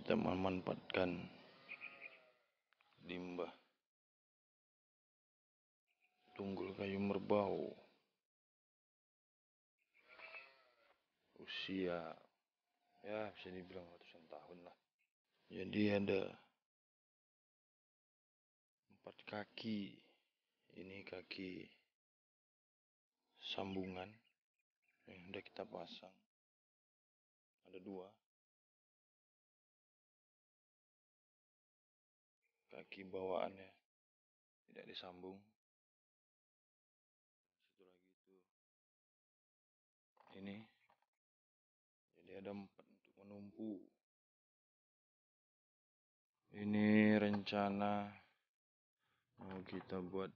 kita memanfaatkan limbah tunggul kayu merbau usia ya bisa dibilang ratusan tahun lah. Jadi ada 4 kaki, ini kaki sambungan yang udah kita pasang, ada 2 kaki bawaannya tidak disambung. Satu lagi itu ini, jadi ada 4 untuk menumpu. Ini rencana mau kita buat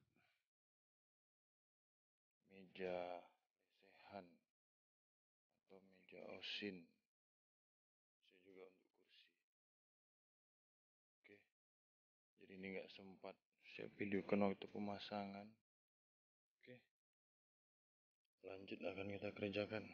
meja lesehan atau meja Oshin, bisa juga untuk kursi. Oke, jadi ini nggak sempat saya videokan waktu pemasangan. Oke, lanjut akan kita kerjakan.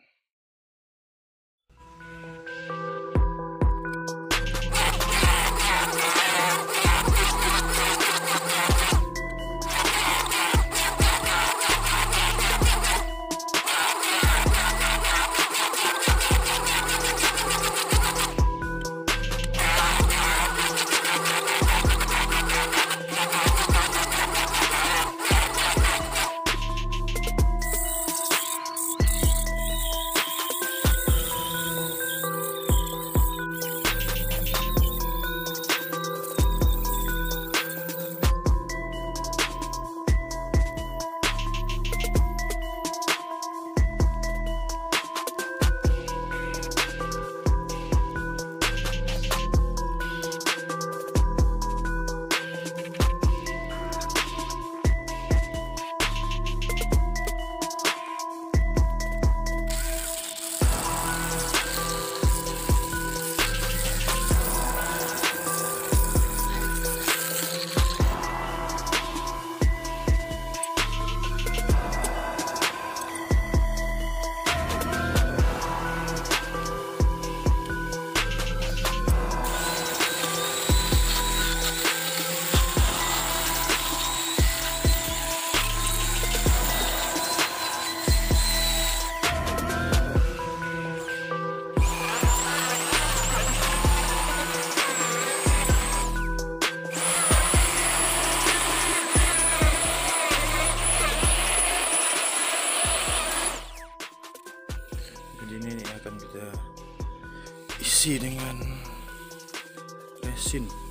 Jadi ini akan kita isi dengan resin.